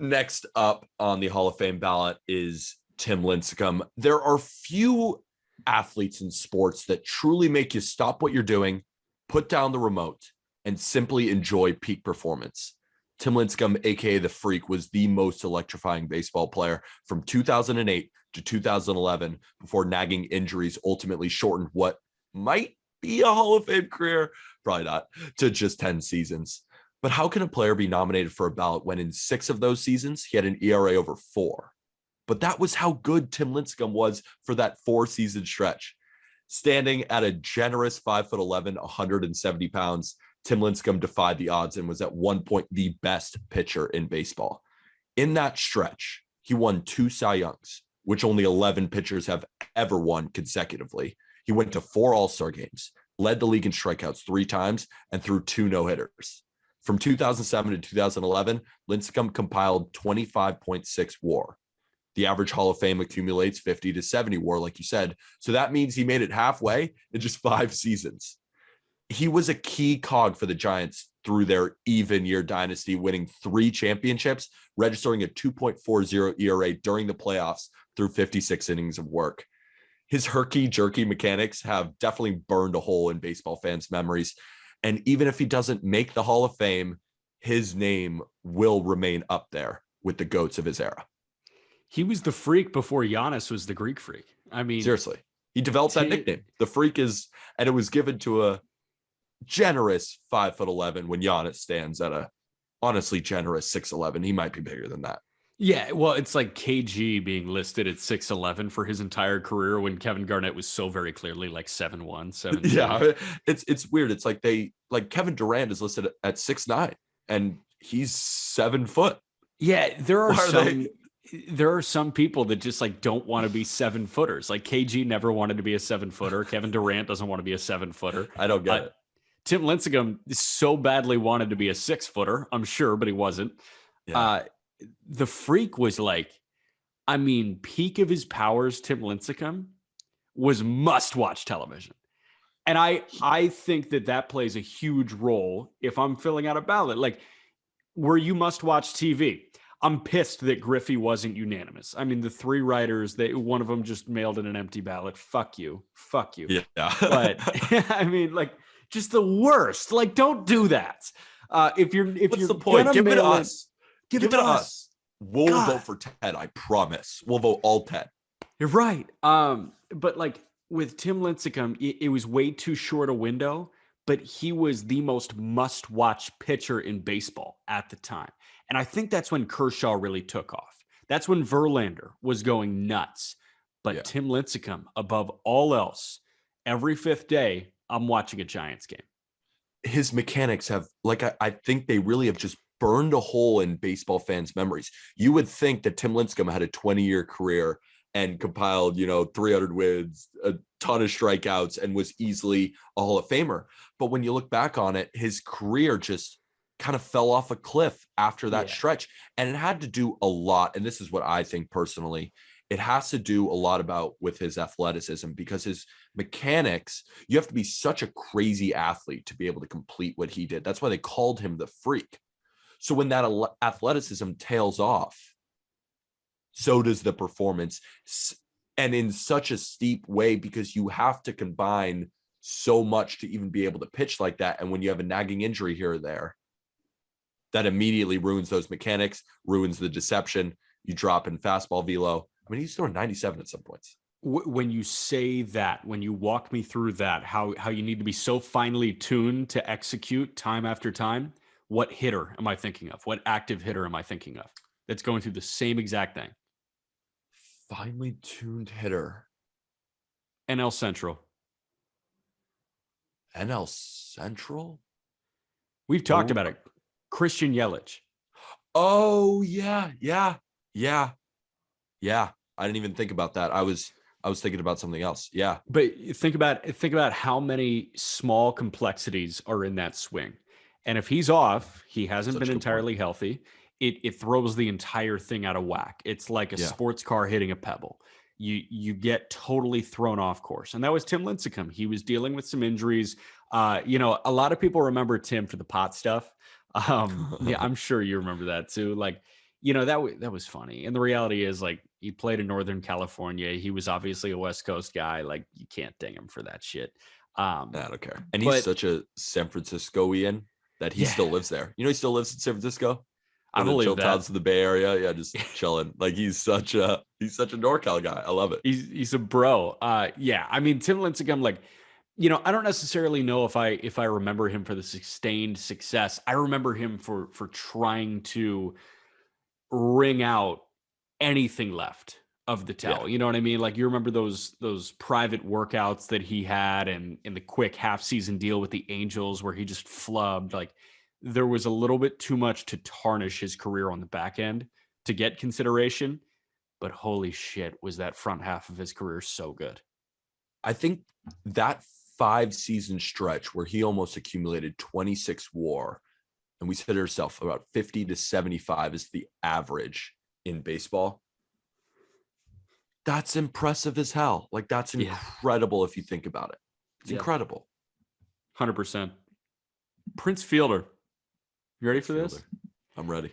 Next up on the Hall of Fame ballot is Tim Lincecum. There are few athletes in sports that truly make you stop what you're doing, put down the remote, and simply enjoy peak performance. Tim Lincecum, aka the Freak, was the most electrifying baseball player from 2008 to 2011 before nagging injuries ultimately shortened what might be a Hall of Fame career, probably not, to just 10 seasons. But how can a player be nominated for a ballot when in 6 of those seasons he had an ERA over 4? But that was how good Tim Lincecum was for that 4-season stretch. Standing at a generous 5'11", 170 pounds, Tim Lincecum defied the odds and was at one point the best pitcher in baseball. In that stretch, he won 2 Cy Youngs, which only 11 pitchers have ever won consecutively. He went to 4 All-Star games, led the league in strikeouts 3 times, and threw 2 no-hitters. From 2007 to 2011, Lincecum compiled 25.6 WAR. The average Hall of Fame accumulates 50 to 70 WAR, like you said. So that means he made it halfway in just 5 seasons. He was a key cog for the Giants through their even year dynasty, winning 3 championships, registering a 2.40 ERA during the playoffs through 56 innings of work. His herky-jerky mechanics have definitely burned a hole in baseball fans' memories. And even if he doesn't make the Hall of Fame, his name will remain up there with the GOATs of his era. He was the Freak before Giannis was the Greek Freak. I mean, seriously, he developed that nickname. The Freak is, and it was given to a generous 5'11" when Giannis stands at a honestly generous 6'11". He might be bigger than that. Yeah, well, it's like KG being listed at 6'11" for his entire career when Kevin Garnett was so very clearly like 7'1", 7'2". Yeah, it's weird. It's like Kevin Durant is listed at 6'9", and he's 7 foot. Yeah, there are some people that just like don't want to be 7-footers. Like KG never wanted to be a 7-footer. Kevin Durant doesn't want to be a 7-footer. I don't get it. Tim Lincecum so badly wanted to be a 6-footer, I'm sure, but he wasn't. Yeah. The Freak was like, I mean, peak of his powers, Tim Lincecum was must-watch television. And I think that plays a huge role if I'm filling out a ballot. Like, were you must-watch TV? I'm pissed that Griffey wasn't unanimous. I mean, the 3 writers, one of them just mailed in an empty ballot. Fuck you. Yeah. But I mean, like, just the worst. Like, don't do that. What's the point? Give it to us. Give it to us. We'll vote for 10. I promise. We'll vote all 10. You're right. But like with Tim Lincecum, it was way too short a window, but he was the most must-watch pitcher in baseball at the time. And I think that's when Kershaw really took off. That's when Verlander was going nuts. But Tim Lincecum, above all else, every 5th day, I'm watching a Giants game. His mechanics have, like, I think they really have just burned a hole in baseball fans' memories. You would think that Tim Lincecum had a 20-year career and compiled, 300 wins, a ton of strikeouts, and was easily a Hall of Famer. But when you look back on it, his career just kind of fell off a cliff after that stretch. And it had to do a lot. And this is what I think personally. It has to do a lot with his athleticism, because his mechanics, you have to be such a crazy athlete to be able to complete what he did. That's why they called him the Freak. So when that athleticism tails off, so does the performance, and in such a steep way, because you have to combine so much to even be able to pitch like that. And when you have a nagging injury here or there, that immediately ruins those mechanics, ruins the deception. You drop in fastball velo. I mean, he's throwing 97 at some points. When you say that, when you walk me through that, how you need to be so finely tuned to execute time after time, what hitter am I thinking of? What active hitter am I thinking of that's going through the same exact thing? Finely tuned hitter. NL Central. NL Central? We've talked about it. Christian Yelich. Oh, yeah. I didn't even think about that. I was thinking about something else. Yeah. But think about how many small complexities are in that swing. And if he's off, he hasn't been entirely healthy. It throws the entire thing out of whack. It's like a sports car hitting a pebble. You get totally thrown off course. And that was Tim Lincecum. He was dealing with some injuries. A lot of people remember Tim for the pot stuff. Yeah, I'm sure you remember that too. Like, that was funny. And the reality is, like, he played in Northern California. He was obviously a West Coast guy. Like, you can't ding him for that shit. I don't care. And he's But such a San Franciscoian that he yeah, still lives there. He still lives in San Francisco, I one of the believe chill that. towns of the Bay Area. Yeah, just chilling. Like he's such a NorCal guy. I love it. He's a bro. Yeah. I mean, Tim Lincecum, like, I don't necessarily know if I remember him for the sustained success. I remember him for trying to wring out anything left of the Yeah. towel. You know what I mean? Like, you remember those private workouts that he had, and in the quick half season deal with the Angels where he just flubbed. Like, there was a little bit too much to tarnish his career on the back end to get consideration. But holy shit, was that front half of his career so good. I think that 5-season stretch where he almost accumulated 26 WAR, and we said to ourselves about 50 to 75 is the average in baseball. That's impressive as hell. Like, that's incredible if you think about it. It's incredible. 100%. Prince Fielder. You ready for this? I'm ready.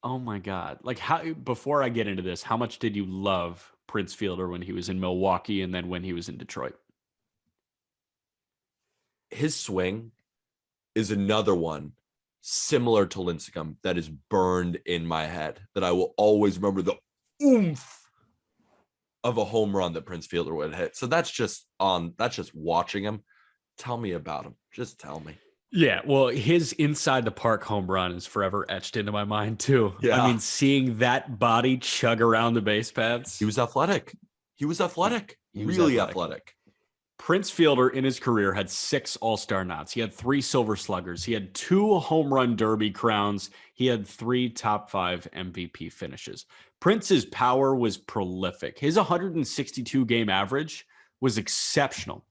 Oh my God. Like, before I get into this, how much did you love Prince Fielder when he was in Milwaukee and then when he was in Detroit? His swing is another one similar to Lincecum that is burned in my head, that I will always remember the oomph of a home run that Prince Fielder would hit. So that's just watching him. Tell me about him. Just tell me. Yeah, well, his inside the park home run is forever etched into my mind too. Yeah. I mean, seeing that body chug around the base paths. He was athletic. Really athletic. Prince Fielder in his career had 6 All-Star nods. He had 3 Silver Sluggers. He had 2 Home Run Derby crowns. He had 3 top 5 MVP finishes. Prince's power was prolific. His 162 game average was exceptional.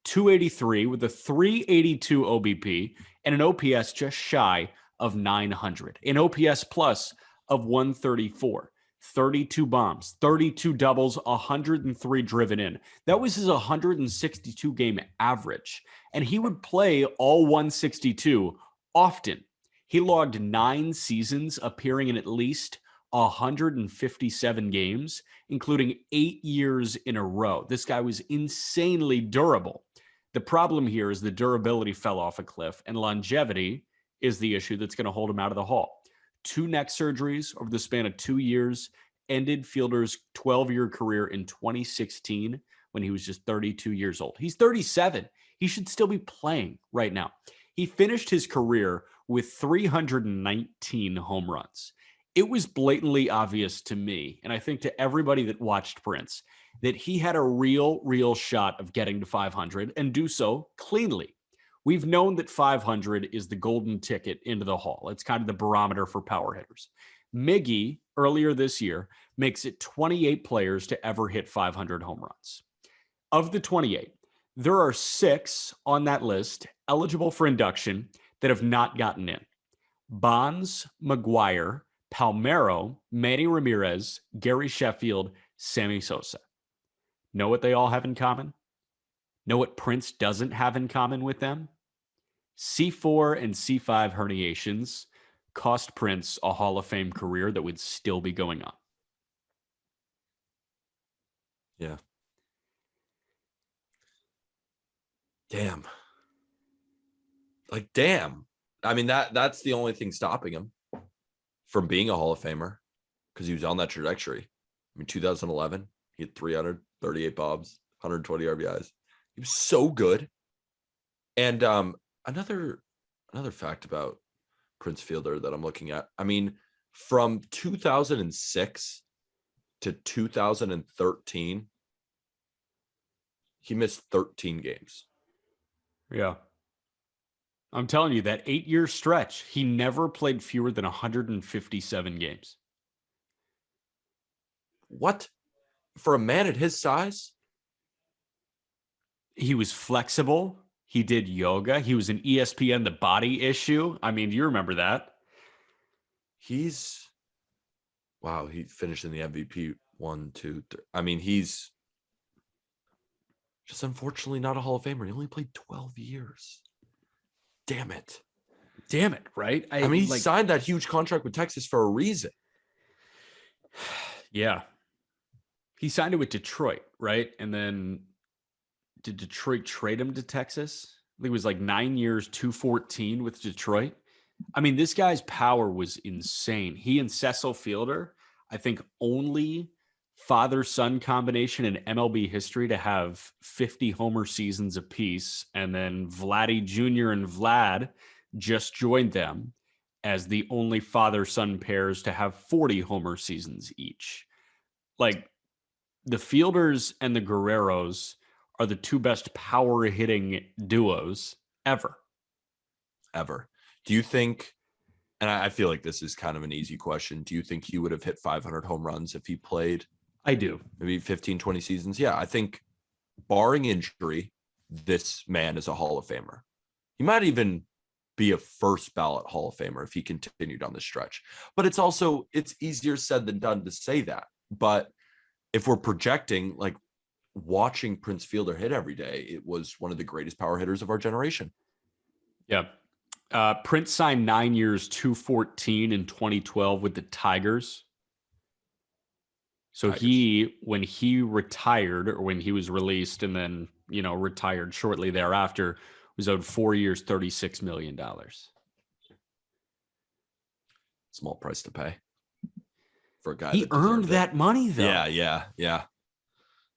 283 with a 382 OBP and an OPS just shy of 900. An OPS plus of 134. 32 bombs, 32 doubles, 103 driven in. That was his 162 game average. And he would play all 162 often. He logged 9 seasons appearing in at least 157 games, including 8 years in a row. This guy was insanely durable. The problem here is the durability fell off a cliff, and longevity is the issue that's going to hold him out of the Hall. 2 neck surgeries over the span of 2 years ended Fielder's 12-year career in 2016 when he was just 32 years old. He's 37. He should still be playing right now. He finished his career with 319 home runs. It was blatantly obvious to me, and I think to everybody that watched Prince, that he had a real shot of getting to 500 and do so cleanly. We've known that 500 is the golden ticket into the Hall. It's kind of the barometer for power hitters. Miggy, earlier this year, makes it 28 players to ever hit 500 home runs. Of the 28, there are 6 on that list eligible for induction that have not gotten in. Bonds, McGuire, Palmeiro, Manny Ramirez, Gary Sheffield, Sammy Sosa. Know what they all have in common? Know what Prince doesn't have in common with them? C4 and C5 herniations cost Prince a Hall of Fame career that would still be going on. Yeah. Damn. Like, damn. I mean, that's the only thing stopping him from being a Hall of Famer, because he was on that trajectory. I mean, 2011, he had 338 bombs, 120 RBIs. He was so good. And another fact about Prince Fielder that I'm looking at, I mean, from 2006 to 2013, he missed 13 games. Yeah. I'm telling you, that 8-year stretch, he never played fewer than 157 games. What? For a man at his size? He was flexible. He did yoga. He was an ESPN The Body Issue. I mean, do you remember that? Wow, he finished in the MVP 1, 2, 3. I mean, he's just unfortunately not a Hall of Famer. He only played 12 years. Damn it, right? I mean, he signed that huge contract with Texas for a reason. Yeah. He signed it with Detroit, right? And then did Detroit trade him to Texas? I think it was like 9 years, 214 with Detroit. I mean, this guy's power was insane. He and Cecil Fielder, I think, only father-son combination in MLB history to have 50 homer seasons apiece. And then Vladdy Jr. and Vlad just joined them as the only father-son pairs to have 40 homer seasons each. Like, the Fielders and the Guerreros are the two best power hitting duos ever. Ever. Do you think, and I feel like this is kind of an easy question, do you think he would have hit 500 home runs if he played? I do. Maybe 15, 20 seasons? Yeah, I think barring injury, this man is a Hall of Famer. He might even be a first ballot Hall of Famer if he continued on this stretch. But it's easier said than done to say that. But if we're projecting, like, watching Prince Fielder hit every day, it was one of the greatest power hitters of our generation. Yeah. Prince signed 9 years, 214 in 2012 with the Tigers. So when he retired, or when he was released and then, retired shortly thereafter, was owed 4 years, $36 million. Small price to pay for a guy He that earned that money, though. Yeah.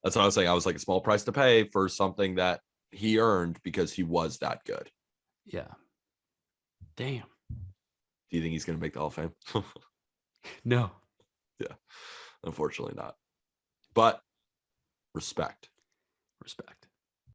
That's what I was saying. I was like, a small price to pay for something that he earned because he was that good. Yeah. Damn. Do you think he's going to make the Hall of Fame? No. Yeah. Unfortunately not. But respect.